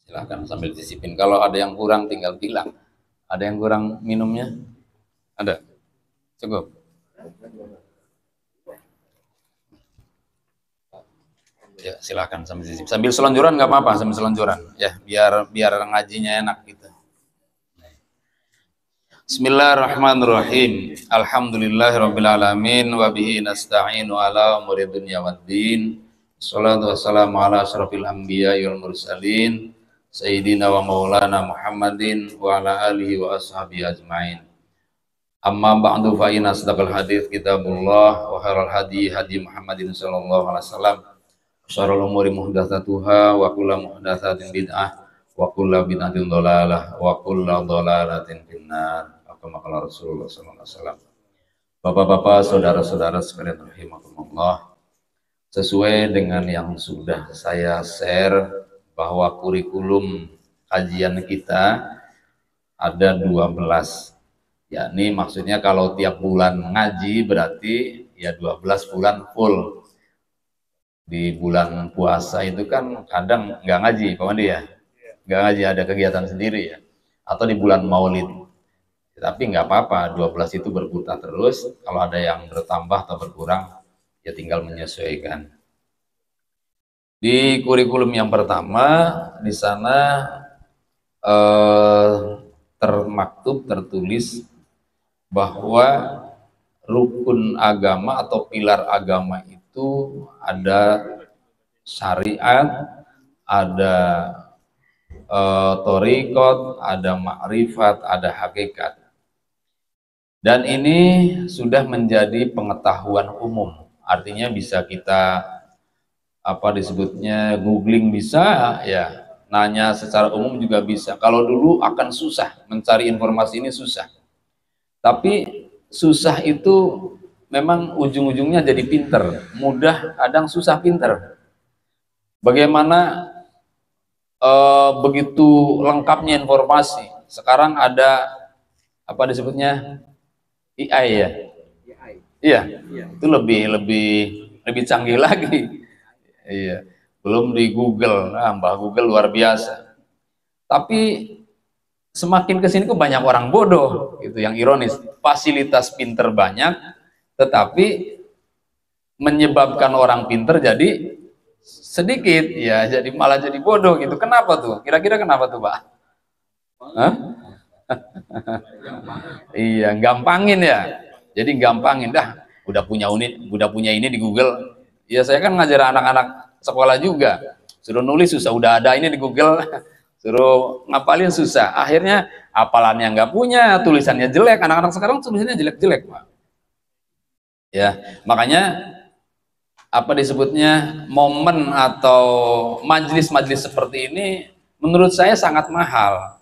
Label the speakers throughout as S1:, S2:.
S1: Silahkan sambil disipin. Kalau ada yang kurang tinggal bilang. Ada yang kurang minumnya? Ada? Cukup? Ya, silakan sambil selonjoran nggak apa-apa, sambil selonjoran ya, biar ngajinya enak gitu. Bismillahirrahmanirrahim. Alhamdulillahirabbil alamin wa bihi nasta'inu ala umuri dunya waddin. Shalatu wassalamu ala asyrafil anbiya'i wal mursalin sayyidina wa maulana Muhammadin wa ala alihi wa ashabihi ajmain. Amma ba'du fa inna asdaqal hadits kitabullah wa khairal hadi hadi Muhammadin sallallahu alaihi wasallam. Syarrul umuri muhdatsatuha wa kullu muhdatsatin bid'ah wa kullu bid'atin dhalalah wa kullu dhalalatin finnar. Kama qala Rasulullah sallallahu alaihi wasallam. Bapak-bapak, saudara-saudara sekalian rahimakumullah. Sesuai dengan yang sudah saya share bahwa kurikulum kajian kita ada 12. Yakni maksudnya kalau tiap bulan ngaji berarti ya 12 bulan full. Di bulan puasa itu kan kadang nggak ngaji, Pak Mandi ya? Nggak ngaji, ada kegiatan sendiri ya. Atau di bulan maulid. Tapi nggak apa-apa, 12 itu berputar terus. Kalau ada yang bertambah atau berkurang, ya tinggal menyesuaikan. Di kurikulum yang pertama, di sana tertulis bahwa rukun agama atau pilar agama itu ada syariat, ada thariqat, ada ma'rifat, ada hakikat. Dan ini sudah menjadi pengetahuan umum. Artinya bisa kita disebutnya googling bisa ya, nanya secara umum juga bisa. Kalau dulu akan susah mencari informasi ini, susah. Tapi susah itu memang ujung-ujungnya jadi pinter, mudah kadang susah pinter. Bagaimana begitu lengkapnya informasi. Sekarang ada disebutnya AI ya. Iya, itu lebih canggih lagi. Iya, belum di Google, Mbah Google luar biasa. Tapi semakin kesini kok banyak orang bodoh, gitu. Yang ironis, fasilitas pinter banyak, tetapi menyebabkan orang pinter jadi sedikit, ya jadi malah jadi bodoh gitu. Kenapa tuh? Kira-kira kenapa tuh, Pak? Hah? Iya, gampangin ya. Jadi gampangin dah. Udah punya ini di Google. Ya saya kan ngajar anak-anak sekolah juga. Suruh nulis susah, udah ada ini di Google. Suruh ngapalin susah. Akhirnya hafalannya nggak punya, tulisannya jelek. Anak-anak sekarang tulisannya jelek-jelek, Pak. Ya, makanya disebutnya momen atau majelis-majelis seperti ini menurut saya sangat mahal.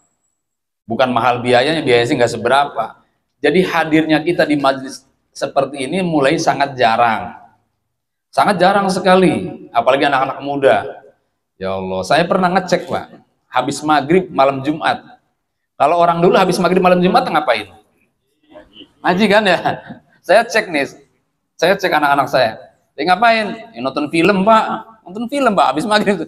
S1: Bukan mahal biayanya, biaya sih nggak seberapa. Jadi hadirnya kita di majelis seperti ini mulai sangat jarang sekali, apalagi anak-anak muda. Ya Allah, saya pernah ngecek, Pak, habis maghrib malam Jumat. Kalau orang dulu habis maghrib malam Jumat ngapain? Ngaji kan ya. Saya cek anak-anak saya. Dia ngapain? Ya, nonton film, Pak. Nonton film, Pak, habis maghrib.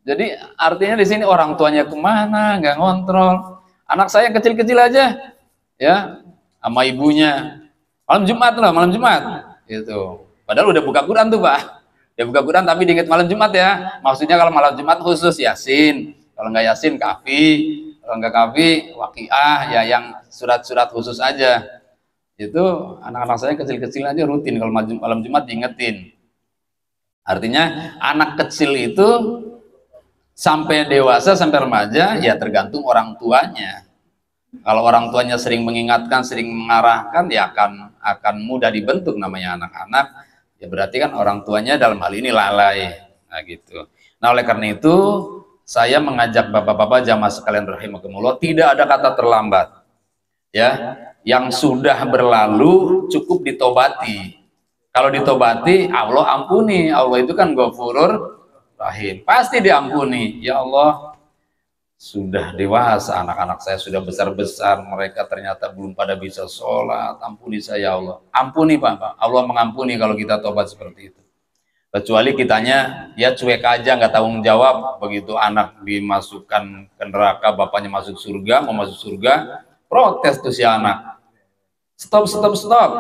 S1: Jadi artinya di sini orang tuanya kemana, nggak ngontrol. Anak saya kecil-kecil aja, ya, sama ibunya. Malam Jumat, gitu. Padahal udah buka Quran tuh, Pak. Ya buka Quran tapi diingat malam Jumat ya. Maksudnya kalau malam Jumat khusus Yasin. Kalau nggak Yasin Kahfi. Kalau nggak Kahfi Waqiah, ya yang surat-surat khusus aja. Itu anak-anak saya kecil-kecil aja rutin kalau malam Jumat diingetin. Artinya anak kecil itu sampai dewasa, sampai remaja, ya tergantung orang tuanya. Kalau orang tuanya sering mengingatkan, sering mengarahkan, ya akan mudah dibentuk namanya anak-anak. Ya berarti kan orang tuanya dalam hal ini lalai. Nah gitu. Nah oleh karena itu, saya mengajak bapak-bapak jamaah sekalian rahimakumullah, tidak ada kata terlambat. Ya, yang sudah berlalu cukup ditobati. Kalau ditobati, Allah ampuni. Allah itu kan Ghafurur Rahim, pasti diampuni. Ya Allah, sudah dewasa, anak-anak saya sudah besar-besar, mereka ternyata belum pada bisa sholat, ampuni saya Allah. Ampuni, Pak. Allah mengampuni kalau kita tobat seperti itu. Kecuali kitanya ya cuek aja, nggak tanggung jawab, begitu anak dimasukkan ke neraka, bapaknya masuk surga, mau masuk surga, protes tuh si anak. Stop, stop, stop.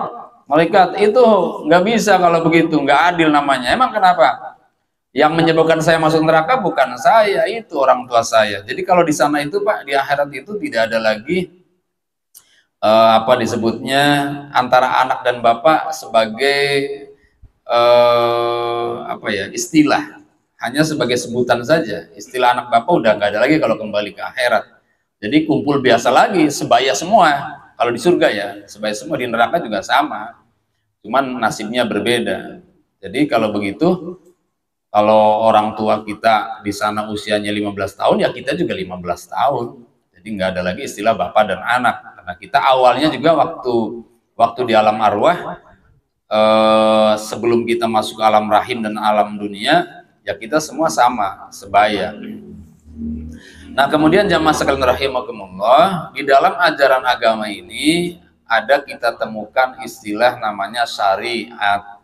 S1: Malaikat itu nggak bisa kalau begitu, nggak adil namanya. Emang kenapa? Yang menyebabkan saya masuk neraka bukan saya, itu orang tua saya. Jadi kalau di sana itu Pak, di akhirat itu tidak ada lagi apa disebutnya antara anak dan bapak sebagai apa ya, istilah, hanya sebagai sebutan saja. Istilah anak bapak udah nggak ada lagi kalau kembali ke akhirat. Jadi kumpul biasa lagi, sebaya semua. Kalau di surga ya sebaya semua, di neraka juga sama, cuman nasibnya berbeda. Jadi kalau begitu, kalau orang tua kita di sana usianya 15 tahun, ya kita juga 15 tahun. Jadi nggak ada lagi istilah bapak dan anak, karena kita awalnya juga waktu di alam arwah, sebelum kita masuk alam rahim dan alam dunia, ya kita semua sama, sebaya. Nah, kemudian jamaah sekalian rahimakumullah, di dalam ajaran agama ini ada kita temukan istilah namanya syariat.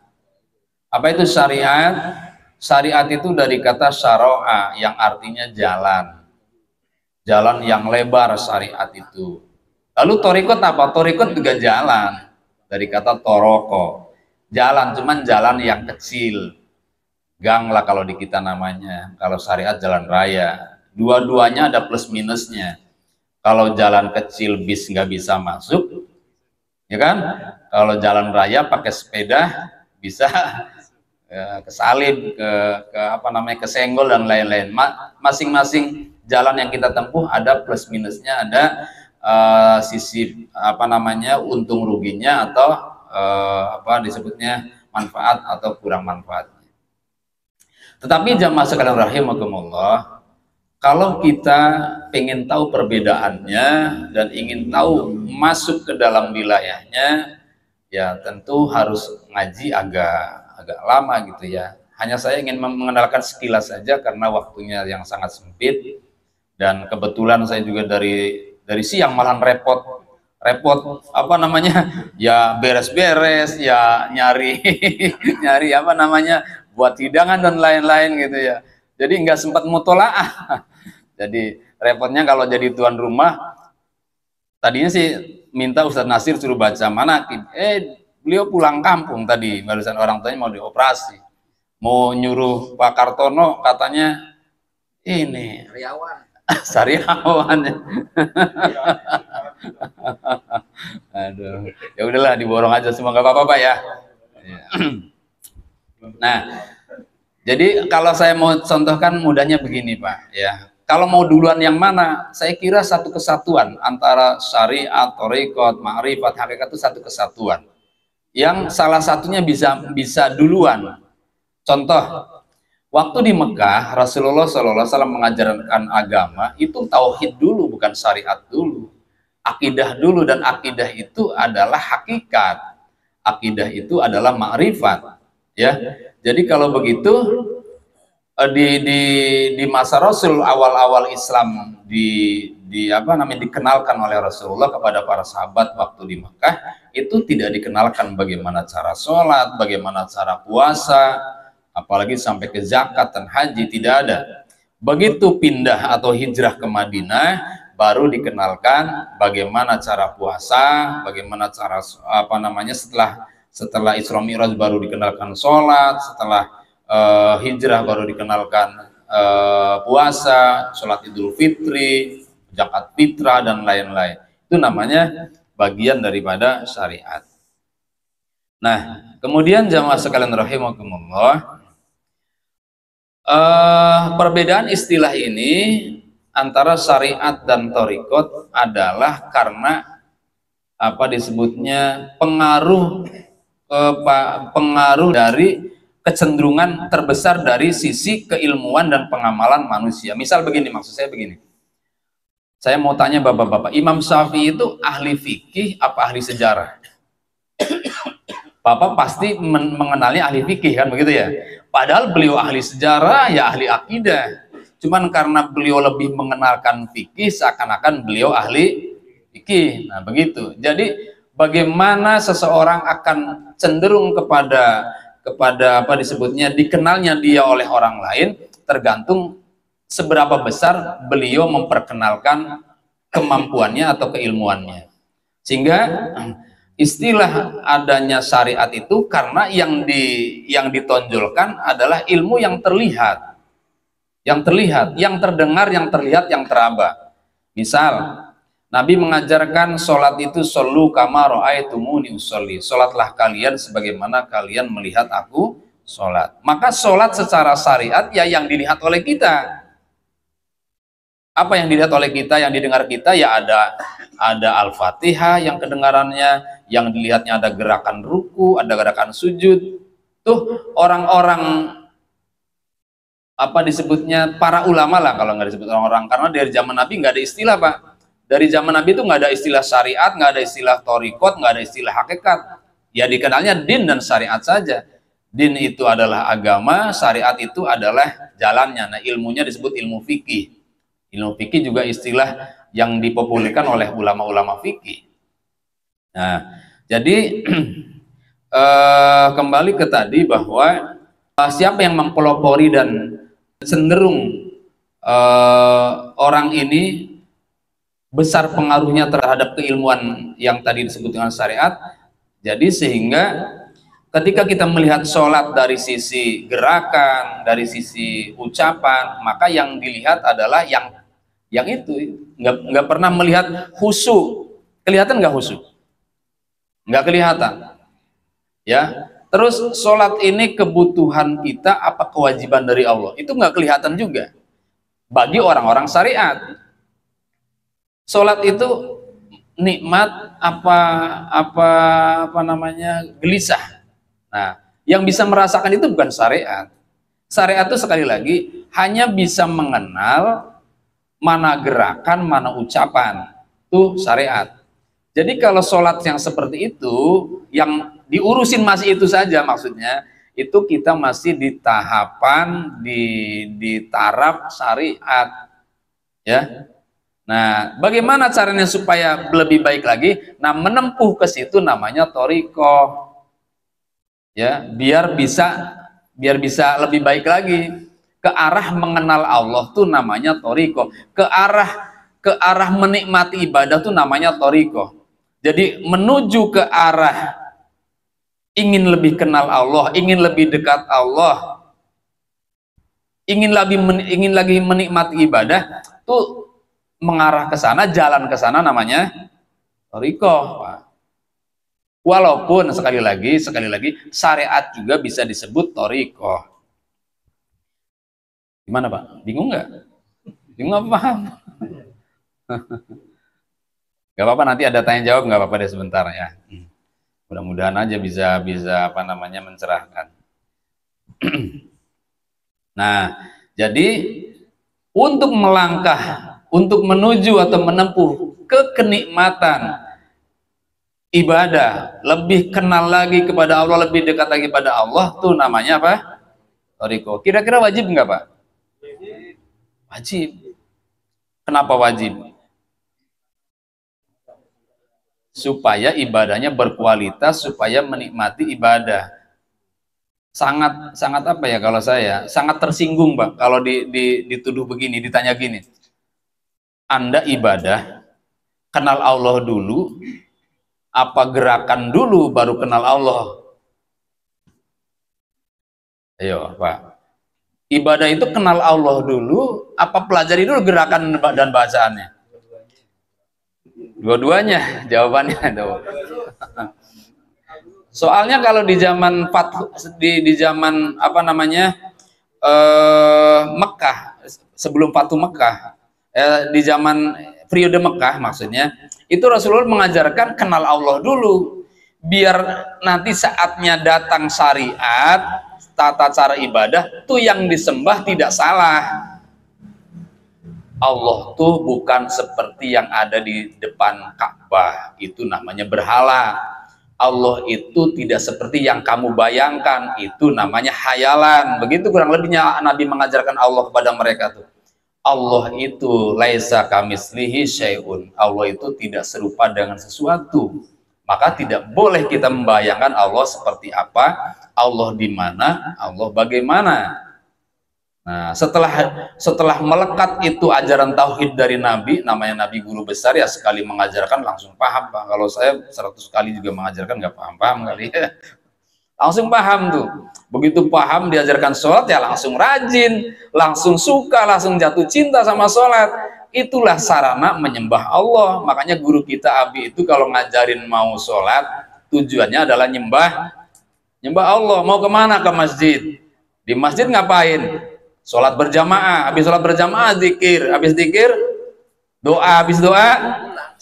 S1: Apa itu syariat? Syariat itu dari kata syara'a yang artinya jalan. Jalan yang lebar syariat itu. Lalu torikot apa? Torikot juga jalan. Dari kata toroko. Jalan, cuman jalan yang kecil. Gang lah kalau di kita namanya. Kalau syariat jalan raya. Dua-duanya ada plus minusnya. Kalau jalan kecil bis nggak bisa masuk, ya kan? Kalau jalan raya pakai sepeda bisa kesalib, ke apa namanya, kesenggol dan lain-lain. Masing-masing jalan yang kita tempuh ada plus minusnya, ada sisi apa namanya untung ruginya, atau apa disebutnya manfaat atau kurang manfaatnya. Tetapi jamaah sekalian rahimakumullah, kalau kita ingin tahu perbedaannya dan ingin tahu masuk ke dalam wilayahnya, ya tentu harus ngaji agak lama gitu ya. Hanya saya ingin mengenalkan sekilas saja karena waktunya yang sangat sempit, dan kebetulan saya juga dari siang malah repot apa namanya, ya beres-beres, ya nyari nyari apa namanya buat hidangan dan lain-lain gitu ya. Jadi nggak sempat mutolaah. Jadi repotnya kalau jadi tuan rumah, tadinya sih minta Ustadz Nasir suruh baca manaqib, beliau pulang kampung tadi, barusan orang tuanya mau dioperasi, mau nyuruh Pak Kartono katanya ini Sariawan. Aduh, ya udahlah diborong aja semua, nggak apa-apa Pak ya. Nah, jadi kalau saya mau contohkan mudahnya begini Pak ya. Kalau mau duluan yang mana? Saya kira satu kesatuan antara syariat, thariqat, ma'rifat, hakikat itu satu kesatuan. Yang salah satunya bisa duluan. Contoh, waktu di Mekah Rasulullah SAW mengajarkan agama itu tauhid dulu, bukan syariat dulu. Akidah dulu, dan akidah itu adalah hakikat. Akidah itu adalah ma'rifat. Ya. Jadi kalau begitu, di masa Rasul, awal-awal Islam apa namanya dikenalkan oleh Rasulullah kepada para sahabat waktu di Mekah, itu tidak dikenalkan bagaimana cara sholat, bagaimana cara puasa, apalagi sampai ke zakat dan haji, tidak ada. Begitu pindah atau hijrah ke Madinah, baru dikenalkan bagaimana cara puasa, bagaimana cara apa namanya setelah Isra Mi'raj baru dikenalkan sholat, setelah hijrah baru dikenalkan puasa, sholat Idul Fitri, zakat fitrah dan lain-lain. Itu namanya bagian daripada syariat. Nah, kemudian jamaah sekalian rahimakumullah, perbedaan istilah ini antara syariat dan thariqat adalah karena apa disebutnya pengaruh dari kecenderungan terbesar dari sisi keilmuan dan pengamalan manusia. Misal begini, maksud saya begini. Saya mau tanya bapak-bapak, Imam Syafi'i itu ahli fikih apa ahli sejarah? Bapak pasti mengenalnya ahli fikih kan, begitu ya? Padahal beliau ahli sejarah, ya ahli akidah. Cuman karena beliau lebih mengenalkan fikih, seakan-akan beliau ahli fikih. Nah begitu. Jadi bagaimana seseorang akan cenderung kepada kepada apa disebutnya dikenalnya dia oleh orang lain tergantung seberapa besar beliau memperkenalkan kemampuannya atau keilmuannya. Sehingga istilah adanya syariat itu karena yang ditonjolkan adalah ilmu yang terlihat, yang terdengar, yang terlihat, yang teraba. Misal Nabi mengajarkan sholat itu shollu kama ra'aitumuni usolli, sholatlah kalian sebagaimana kalian melihat aku sholat. Maka sholat secara syariat ya yang dilihat oleh kita. Apa yang dilihat oleh kita, yang didengar kita ya ada Al-Fatihah yang kedengarannya, yang dilihatnya ada gerakan ruku, ada gerakan sujud. Tuh orang-orang apa disebutnya para ulama lah, kalau nggak disebut orang-orang, karena dari zaman Nabi nggak ada istilah, Pak. Dari zaman Nabi itu nggak ada istilah syariat, nggak ada istilah torikot, nggak ada istilah hakikat. Ya dikenalnya din dan syariat saja. Din itu adalah agama, syariat itu adalah jalannya. Nah ilmunya disebut ilmu fikih. Ilmu fikih juga istilah yang dipopulerkan oleh ulama-ulama fikih. Nah jadi kembali ke tadi bahwa siapa yang mempelopori dan cenderung orang ini besar pengaruhnya terhadap keilmuan yang tadi disebut dengan syariat. Jadi sehingga ketika kita melihat sholat dari sisi gerakan, dari sisi ucapan, maka yang dilihat adalah yang itu. Nggak pernah melihat khusyuk. Kelihatan nggak khusyuk? Nggak kelihatan. Ya. Terus sholat ini kebutuhan kita apa kewajiban dari Allah? Itu nggak kelihatan juga bagi orang-orang syariat. Sholat itu nikmat apa namanya gelisah. Nah, yang bisa merasakan itu bukan syariat. Syariat itu sekali lagi hanya bisa mengenal mana gerakan, mana ucapan. Itu syariat. Jadi kalau sholat yang seperti itu, yang diurusin masih itu saja maksudnya, itu kita masih di tahapan di taraf syariat, ya. Nah, bagaimana caranya supaya lebih baik lagi? Nah, menempuh ke situ namanya thoriqoh. Ya, biar bisa lebih baik lagi. Ke arah mengenal Allah tuh namanya thoriqoh. Ke arah menikmati ibadah tuh namanya thoriqoh. Jadi menuju ke arah ingin lebih kenal Allah, ingin lebih dekat Allah, ingin lagi menikmati ibadah tuh mengarah ke sana, jalan ke sana namanya thoriqoh. Walaupun sekali lagi syariat juga bisa disebut thoriqoh. Gimana Pak? Bingung nggak? Bingung apa paham? Gak apa-apa, nanti ada tanya jawab, nggak apa-apa deh sebentar ya. Mudah-mudahan aja bisa apa namanya mencerahkan. Nah, jadi untuk melangkah, untuk menuju atau menempuh ke kenikmatan ibadah, lebih kenal lagi kepada Allah, lebih dekat lagi pada Allah, tuh namanya apa? Thoriqoh. Kira-kira wajib nggak Pak? Wajib. Kenapa wajib? Supaya ibadahnya berkualitas, supaya menikmati ibadah. Sangat apa ya, kalau saya sangat tersinggung Pak kalau dituduh begini, ditanya gini, Anda ibadah kenal Allah dulu apa gerakan dulu baru kenal Allah? Ayo Pak, ibadah itu kenal Allah dulu apa pelajari dulu gerakan dan bacaannya? Dua-duanya jawabannya tuh. Soalnya kalau di zaman di zaman apa namanya Mekah, sebelum Fatu Mekah, di zaman periode Mekah maksudnya, itu Rasulullah mengajarkan kenal Allah dulu, biar nanti saatnya datang syariat, tata cara ibadah tuh yang disembah tidak salah. Allah tuh bukan seperti yang ada di depan Ka'bah, itu namanya berhala. Allah itu tidak seperti yang kamu bayangkan, itu namanya hayalan. Begitu kurang lebihnya Nabi mengajarkan Allah kepada mereka tuh. Allah itu laisa kamitslihi syai'un. Allah itu tidak serupa dengan sesuatu. Maka tidak boleh kita membayangkan Allah seperti apa, Allah di mana, Allah bagaimana. Nah, setelah melekat itu ajaran tauhid dari Nabi, namanya Nabi guru besar ya, sekali mengajarkan langsung paham, Pak. Kalau saya 100 kali juga mengajarkan nggak paham-paham kali ya. Langsung paham tuh. Begitu paham diajarkan sholat ya langsung rajin, langsung suka, langsung jatuh cinta sama sholat. Itulah sarana menyembah Allah. Makanya guru kita Abi itu kalau ngajarin mau sholat, tujuannya adalah nyembah Allah. Mau kemana? Ke masjid. Di masjid ngapain? Sholat berjamaah. Habis sholat berjamaah zikir. Habis zikir doa. Habis doa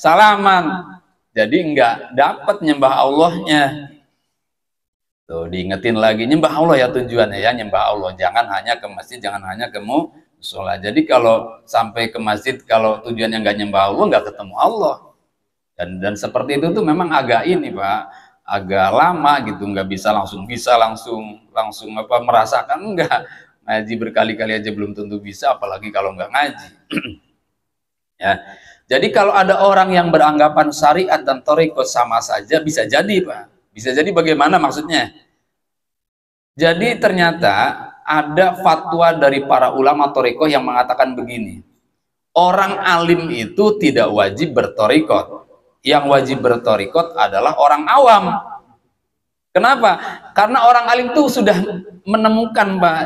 S1: salaman. Jadi enggak dapat nyembah Allahnya. Tuh, diingetin lagi, nyembah Allah ya tujuannya ya, nyembah Allah. Jangan hanya ke masjid, jangan hanya ke musola. Jadi kalau sampai ke masjid, kalau tujuannya nggak nyembah Allah, nggak ketemu Allah. Dan seperti itu tuh memang agak ini Pak, agak lama gitu, nggak bisa langsung apa merasakan, enggak. Ngaji berkali-kali aja belum tentu bisa, apalagi kalau nggak ngaji. Ya. Jadi kalau ada orang yang beranggapan syariat dan thariqah sama saja, bisa jadi Pak. Bisa jadi bagaimana maksudnya? Jadi ternyata ada fatwa dari para ulama thariqah yang mengatakan begini. Orang alim itu tidak wajib berthariqah. Yang wajib berthariqah adalah orang awam. Kenapa? Karena orang alim itu sudah menemukan Pak,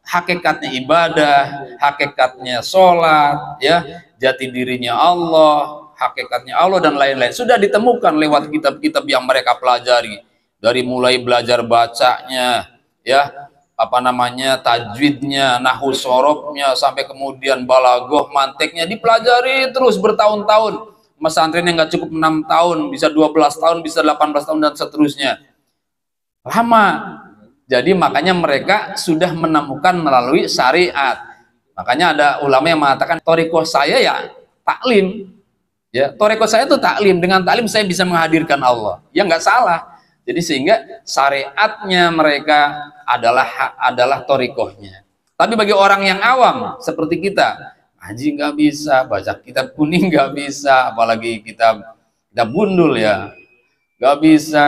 S1: hakikatnya ibadah, hakikatnya sholat, ya, jati dirinya Allah, hakikatnya Allah dan lain-lain sudah ditemukan lewat kitab-kitab yang mereka pelajari, dari mulai belajar bacanya, ya, apa namanya, tajwidnya, nahwu sorobnya, sampai kemudian balaghah, mantiknya dipelajari terus bertahun-tahun. Pesantren yang nggak cukup 6 tahun, bisa 12 tahun, bisa 18 tahun dan seterusnya. Lama. Jadi makanya mereka sudah menemukan melalui syariat. Makanya ada ulama yang mengatakan thariqah saya ya taklim. Ya, thariqah saya itu taklim, dengan taklim saya bisa menghadirkan Allah. Ya nggak salah. Jadi sehingga syariatnya mereka adalah thariqahnya. Tapi bagi orang yang awam seperti kita, ngaji nggak bisa, baca kitab kuning nggak bisa, apalagi kitab bundul ya, nggak bisa.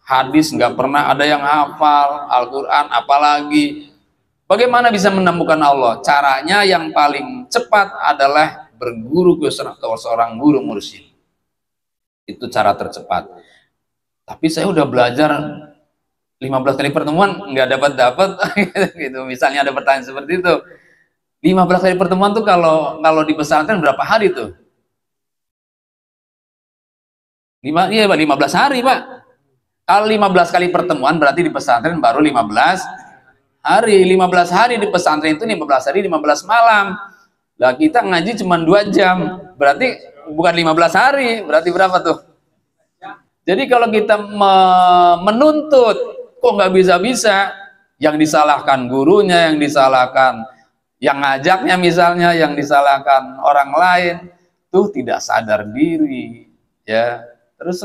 S1: Hadis nggak pernah ada yang hafal, Al-Quran apalagi. Bagaimana bisa menemukan Allah? Caranya yang paling cepat adalah berguru ke seorang guru mursyid. Itu cara tercepat. Tapi saya udah belajar 15 kali pertemuan nggak dapat gitu. Misalnya ada pertanyaan seperti itu. 15 kali pertemuan tuh kalau di pesantren berapa hari tuh? 15 hari Pak. Kalau 15 kali pertemuan berarti di pesantren baru 15 hari. 15 hari di pesantren itu 15 hari 15 malam. Lah kita ngaji cuma 2 jam. Berarti bukan 15 hari, berarti berapa tuh? Jadi kalau kita menuntut kok nggak bisa-bisa, yang disalahkan gurunya, yang disalahkan yang ngajaknya misalnya, yang disalahkan orang lain, tuh tidak sadar diri. Ya, terus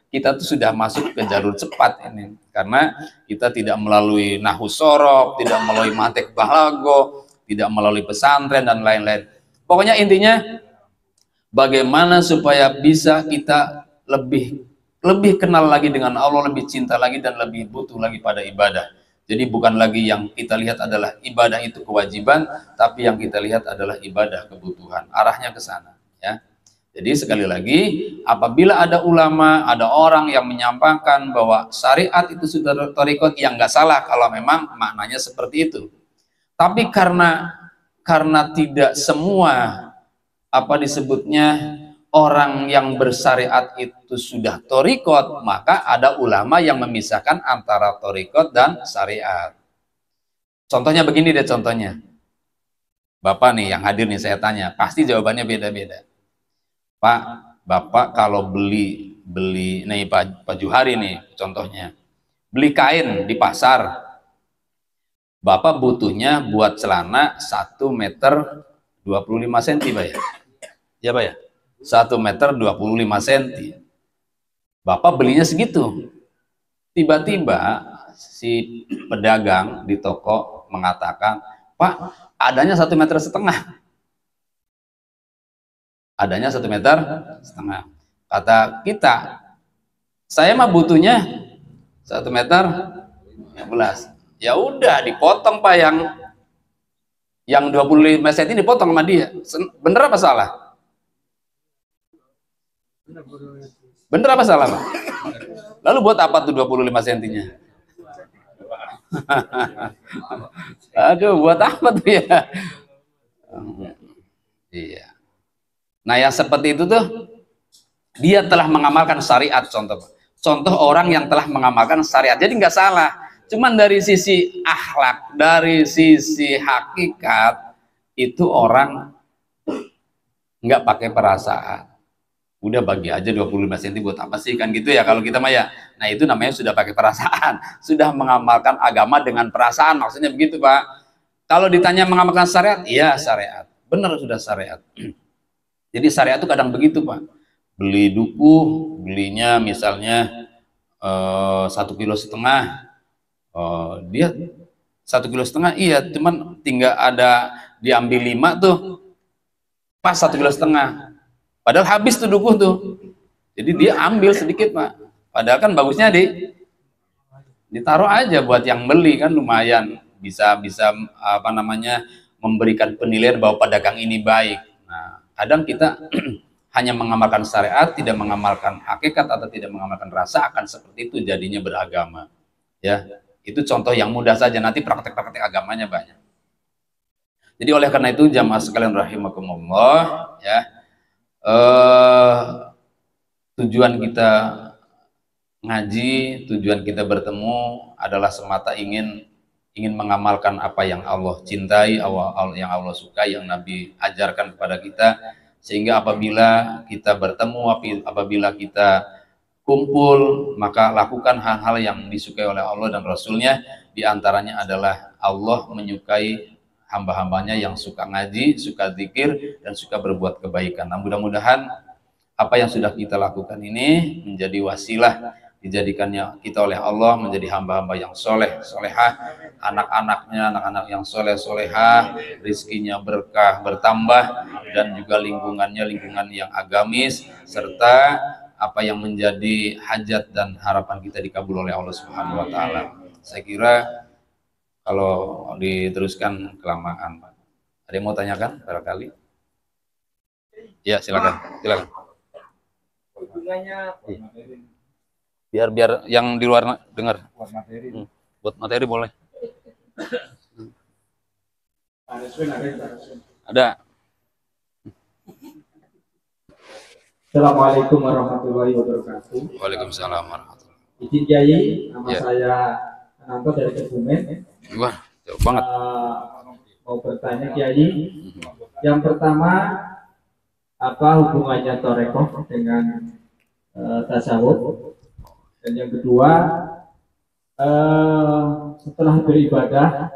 S1: kita tuh sudah masuk ke jalur cepat ini, karena kita tidak melalui nahwu sorob, tidak melalui mantik balaghah, tidak melalui pesantren dan lain-lain. Pokoknya intinya bagaimana supaya bisa kita lebih kenal lagi dengan Allah, lebih cinta lagi dan lebih butuh lagi pada ibadah. Jadi bukan lagi yang kita lihat adalah ibadah itu kewajiban, tapi yang kita lihat adalah ibadah kebutuhan. Arahnya ke sana, ya. Jadi sekali lagi, apabila ada ulama, ada orang yang menyampaikan bahwa syariat itu sudah thariqah, yang nggak salah kalau memang maknanya seperti itu. Tapi karena tidak semua orang yang bersyariat itu sudah thariqah, maka ada ulama yang memisahkan antara thariqah dan syariat. Contohnya begini deh, contohnya. Bapak nih yang hadir nih, saya tanya, pasti jawabannya beda-beda. Pak, Bapak kalau beli nih Pak Juhari nih contohnya, beli kain di pasar, Bapak butuhnya buat celana 1 meter 25 cm Pak ya? Ya Pak ya? 1 meter 25 cm. Bapak belinya segitu. Tiba-tiba si pedagang di toko mengatakan, Pak, adanya 1,5 meter. Adanya 1,5 meter. Kata kita, Saya mah butuhnya 1 meter 15. Ya udah dipotong Pak, yang 25 cm dipotong sama dia. Bener apa salah? Bener apa salah Pak? Lalu buat apa tuh 25 cm-nya? Aduh, buat apa tuh ya? Iya. Nah yang seperti itu tuh dia telah mengamalkan syariat, contoh orang yang telah mengamalkan syariat, jadi nggak salah. Cuman dari sisi akhlak, dari sisi hakikat, itu orang nggak pakai perasaan. Udah bagi aja 25 cm buat apa sih, kan gitu ya kalau kita mah ya. Nah itu namanya sudah pakai perasaan, sudah mengamalkan agama dengan perasaan, maksudnya begitu Pak. Kalau ditanya mengamalkan syariat, iya syariat, benar sudah syariat. Jadi syariat itu kadang begitu Pak, beli duku, belinya misalnya 1,5 kg, dia 1,5 kg, iya, cuman tinggal ada diambil 5 tuh pas 1,5 kg, padahal habis tuh duku tuh, jadi dia ambil sedikit Pak, padahal kan bagusnya ditaruh aja buat yang beli, kan lumayan bisa apa namanya, memberikan penilaian bahwa pedagang ini baik. Nah kadang kita hanya mengamalkan syariat, tidak mengamalkan hakikat atau tidak mengamalkan rasa, akan seperti itu jadinya beragama. Ya, itu contoh yang mudah saja, nanti praktek-praktek agamanya banyak. Jadi oleh karena itu jamaah sekalian rahimakumullah, ya, tujuan kita ngaji, tujuan kita bertemu adalah semata ingin mengamalkan apa yang Allah cintai, yang Allah sukai, yang Nabi ajarkan kepada kita, sehingga apabila kita bertemu, apabila kita kumpul, maka lakukan hal-hal yang disukai oleh Allah dan Rasulnya. Diantaranya adalah Allah menyukai hamba-hambanya yang suka ngaji, suka zikir, dan suka berbuat kebaikan. Nah mudah-mudahan apa yang sudah kita lakukan ini menjadi wasilah dijadikannya kita oleh Allah menjadi hamba-hamba yang soleh, solehah, anak-anaknya anak-anak yang soleh, solehah, rizkinya berkah bertambah, dan juga lingkungannya lingkungan yang agamis, serta apa yang menjadi hajat dan harapan kita dikabul oleh Allah Subhanahu wa Ta'ala. Saya kira kalau diteruskan kelamaan Pak. Ada yang mau tanyakan barangkali? Ya silakan, silakan. Biar yang di luar dengar. Buat materi boleh. Ada.
S2: Assalamualaikum warahmatullahi wabarakatuh.
S1: Waalaikumsalam warahmatullahi wabarakatuh.
S2: Izin Kiai, nama saya Ananto dari Kebumen.
S1: Wah, jauh banget.
S2: Mau bertanya Kiai. Yang pertama, apa hubungannya Torekoh dengan tasawuf? Dan yang kedua, setelah beribadah,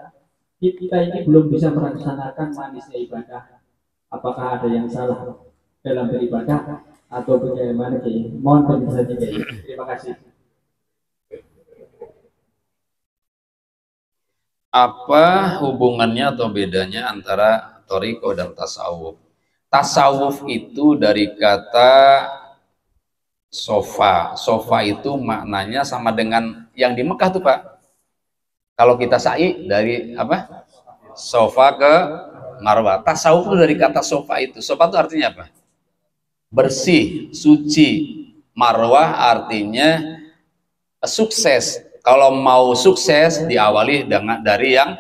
S2: kita ini belum bisa melaksanakan manisnya ibadah. Apakah ada yang salah dalam beribadah atau bagaimana Kiai? Mohon penjelasannya Kiai. Terima kasih.
S1: Apa hubungannya atau bedanya antara thariqah dan tasawuf? Tasawuf itu dari kata sofa. Sofa itu maknanya sama dengan yang di Mekah tuh Pak. Kalau kita sa'i dari apa? Sofa ke Marwah. Tasawuf itu dari kata sofa itu. Sofa itu artinya apa? Bersih, suci. Marwah artinya sukses. Kalau mau sukses diawali dari yang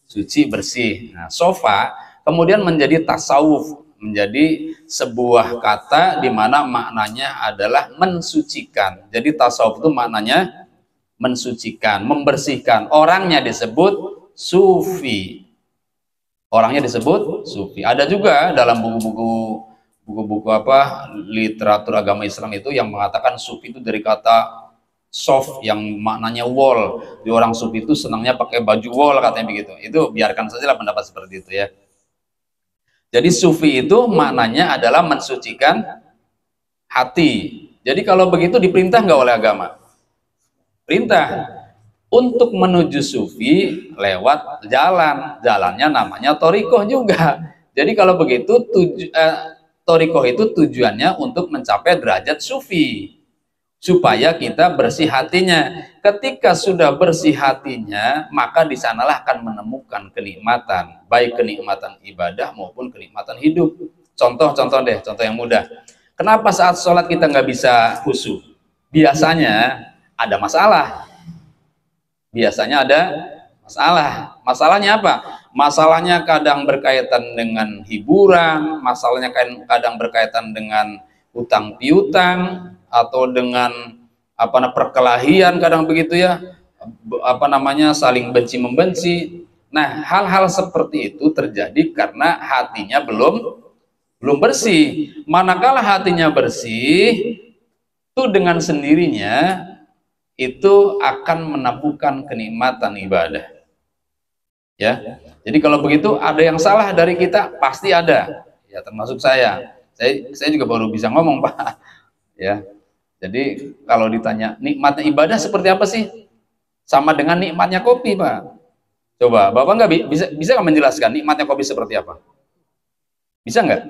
S1: suci, bersih. Nah, sofa kemudian menjadi tasawuf, menjadi sebuah kata di mana maknanya adalah mensucikan. Jadi tasawuf itu maknanya mensucikan, membersihkan. Orangnya disebut sufi. Orangnya disebut sufi. Ada juga dalam buku-buku apa literatur agama Islam itu yang mengatakan sufi itu dari kata soft yang maknanya wall. Di orang sufi itu senangnya pakai baju wall katanya begitu. Itu biarkan saja lah pendapat seperti itu ya. Jadi sufi itu maknanya adalah mensucikan hati. Jadi kalau begitu diperintah nggak oleh agama? Perintah. Untuk menuju sufi lewat jalan. Jalannya namanya thariqah juga. Jadi kalau begitu thariqah itu tujuannya untuk mencapai derajat sufi. supaya kita bersih hatinya. Ketika sudah bersih hatinya, maka di sanalah akan menemukan kenikmatan, baik kenikmatan ibadah maupun kenikmatan hidup. Contoh deh, contoh yang mudah. Kenapa saat sholat kita nggak bisa khusyuk? Biasanya ada masalah. Biasanya ada masalah. Masalahnya apa? Masalahnya kadang berkaitan dengan hiburan, masalahnya kadang berkaitan dengan hutang piutang, atau dengan perkelahian, kadang begitu ya, saling benci membenci. Nah, hal-hal seperti itu terjadi karena hatinya belum bersih. Manakala hatinya bersih, itu dengan sendirinya itu akan menemukan kenikmatan ibadah. Ya, jadi kalau begitu ada yang salah dari kita, pasti ada. Ya, termasuk saya. Saya juga baru bisa ngomong, Pak. Ya, jadi kalau ditanya nikmatnya ibadah seperti apa sih? Sama dengan nikmatnya kopi, Pak. Coba, Bapak nggak bisa nggak menjelaskan nikmatnya kopi seperti apa? Bisa nggak?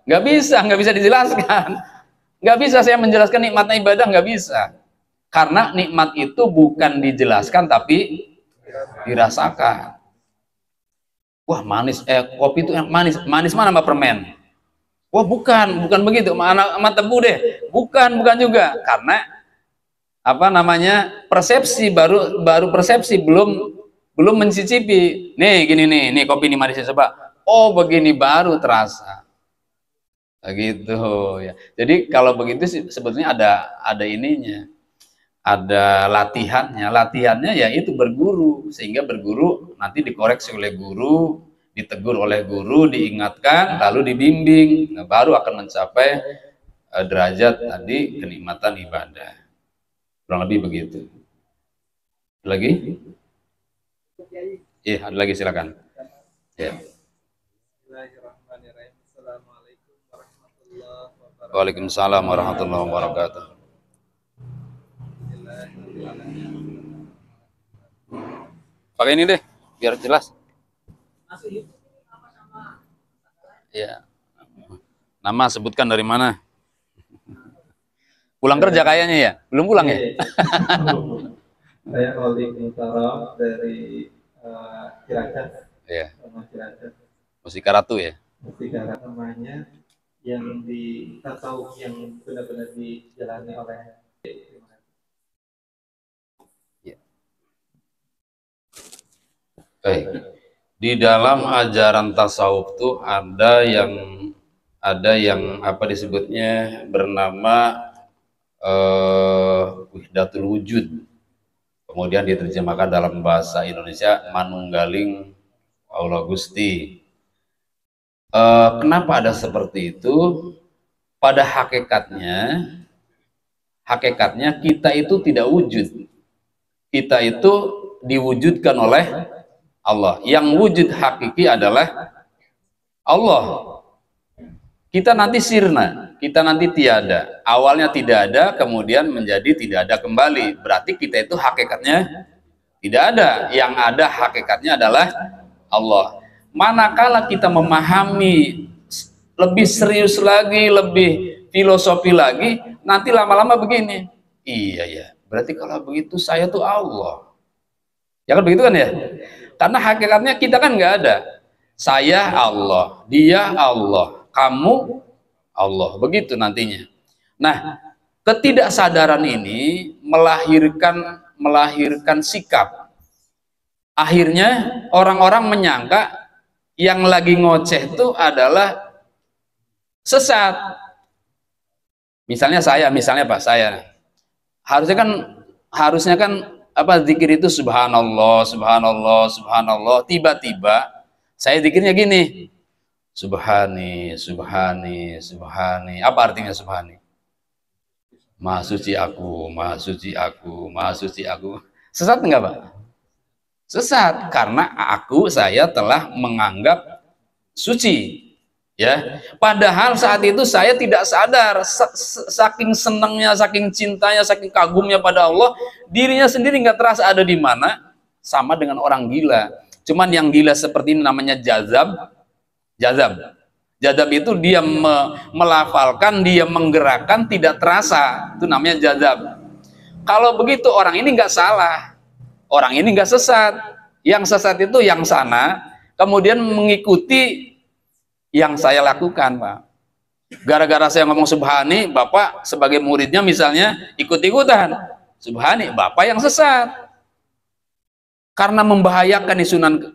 S1: Nggak bisa dijelaskan. Nggak bisa saya menjelaskan nikmatnya ibadah, nggak bisa. Karena nikmat itu bukan dijelaskan tapi dirasakan. Wah, manis, kopi itu yang manis. Manis mana Mbak permen? Wah, bukan begitu. Sama tebu deh. Bukan juga. Karena persepsi baru persepsi, belum mencicipi. Nih gini nih kopi ini manisnya coba. Oh, begini baru terasa. Begitu ya. Jadi kalau begitu sih sebetulnya ada ininya. Ada latihannya ya itu berguru, sehingga berguru nanti dikoreksi oleh guru, ditegur oleh guru, diingatkan, lalu dibimbing. Nah, baru akan mencapai derajat tadi kenikmatan ibadah. Kurang lebih begitu. Lagi? Iya, ada lagi, silakan. Ya. Waalaikumsalam warahmatullahi wabarakatuh. Pakai ini deh, biar jelas. Ya. Nama sebutkan dari mana? Pulang kerja kayaknya ya? Belum pulang ya?
S2: Saya Olik Mutaro dari Ciracas.
S1: Iya.
S2: Ciracas.
S1: Mustika Ratu ya?
S2: Mustika Ratu namanya, yang kita tahu yang benar-benar dijalani oleh.
S1: Ya. Baik. Di dalam ajaran tasawuf tuh ada yang apa disebutnya bernama Wahdatul Wujud. Kemudian diterjemahkan dalam bahasa Indonesia Manunggaling Allah Gusti. Kenapa ada seperti itu? Pada hakikatnya kita itu tidak wujud. Kita itu diwujudkan oleh Allah. Yang wujud hakiki adalah Allah. Kita nanti sirna, kita nanti tiada. Awalnya tidak ada, kemudian menjadi tidak ada kembali. Berarti kita itu hakikatnya tidak ada. Yang ada hakikatnya adalah Allah. Manakala kita memahami lebih serius lagi, lebih filosofi lagi, nanti lama-lama begini. Iya ya, berarti kalau begitu saya tuh Allah. Ya kan begitu kan ya? Karena hakikatnya kita kan nggak ada. Saya Allah, dia Allah, kamu Allah, begitu nantinya. Nah, ketidaksadaran ini melahirkan sikap. Akhirnya orang-orang menyangka yang lagi ngoceh itu adalah sesat. Misalnya Pak, saya harusnya kan zikir itu subhanallah, subhanallah, subhanallah. Tiba-tiba saya zikirnya gini, subhani, subhani, subhani. Apa artinya subhani? Maha suci aku, maha suci aku, maha suci aku. Sesat enggak, Pak? Sesat, karena saya telah menganggap suci. Ya, padahal saat itu saya tidak sadar, saking senangnya, saking cintanya, saking kagumnya pada Allah, dirinya sendiri nggak terasa ada di mana. Sama dengan orang gila. Cuman yang gila seperti ini namanya jazab. Jadzab itu dia melafalkan, dia menggerakkan, tidak terasa. Itu namanya jadzab. Kalau begitu orang ini nggak salah, orang ini nggak sesat. Yang sesat itu yang sana, kemudian mengikuti yang saya lakukan, Pak. Gara-gara saya ngomong subhani, Bapak sebagai muridnya misalnya ikut-ikutan. Subhani, Bapak yang sesat. Karena membahayakan di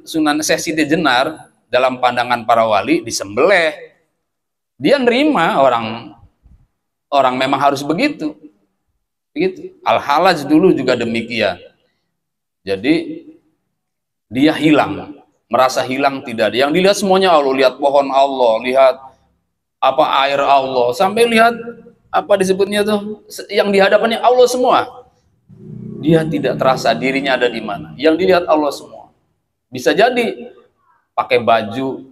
S1: Sunan Syekh Siti Jenar dalam pandangan para wali disembelih. Dia nerima orang memang harus begitu. Begitu. Al-Halaj dulu juga demikian. Jadi dia hilang, merasa hilang tidak ada. Yang dilihat semuanya Allah, lihat pohon Allah, lihat apa air Allah, sampai lihat apa disebutnya tuh yang di hadapannya Allah semua. Dia tidak terasa dirinya ada di mana. Yang dilihat Allah semua. Bisa jadi pakai baju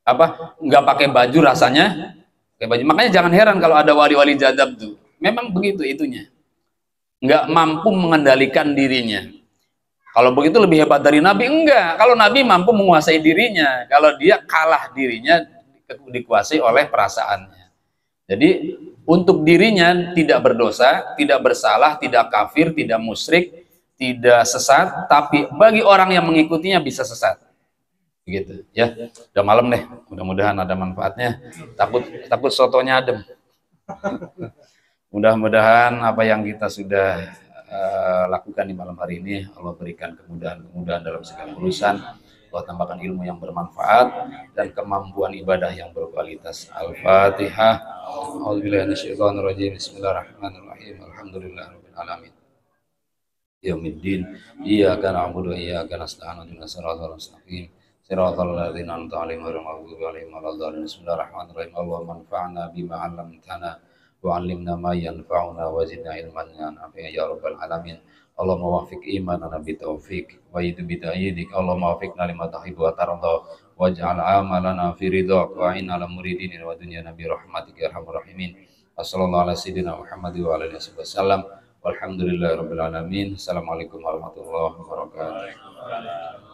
S1: apa nggak pakai baju rasanya pakai baju. Makanya jangan heran kalau ada wali-wali jadzab tuh. Memang begitu itunya. Nggak mampu mengendalikan dirinya. Kalau begitu lebih hebat dari Nabi? Enggak. Kalau Nabi mampu menguasai dirinya. Kalau dia kalah dirinya dikuasai oleh perasaannya. Jadi untuk dirinya tidak berdosa, tidak bersalah, tidak kafir, tidak musyrik, tidak sesat, tapi bagi orang yang mengikutinya bisa sesat. Begitu ya. Udah malam deh, mudah-mudahan ada manfaatnya. Takut sotonya adem. Mudah-mudahan apa yang kita sudah lakukan di malam hari ini Allah berikan kemudahan dalam segala urusan. Allah tambahkan ilmu yang bermanfaat dan kemampuan ibadah yang berkualitas. Al-Fatihah. A'udzubillahi minasyaitonir rajim. Bismillahirrahmanirrahim. Alhamdulillahirabbil alamin. Yaumiddin. Iyyaka na'budu wa iyyaka nasta'in. Ihdinas siratal mustaqim. Siratal ladzina an'amta 'alaihim ghairil maghdubi 'alaihim waladdallin. Bismillahirrahmanirrahim. Allahumma anfa'na bima 'allamtana wa 'allimna ma yanfa'una wa zidna ilman nafi'an ya rabbal alamin. Allahumma wafiq imanana bitaufiq wa yidu bidayidik. Allahumma wafiqna lima tahibbu wa tarda waj'al amalana fi ridhaq wa inna ala muridin wa dunya nabi rahmatika ya arhamar rahimin. Wassallallahu ala sayyidina Muhammad wa ala alihi wasallam. Walhamdulillahi rabbil alamin. Assalamualaikum warahmatullahi wabarakatuh.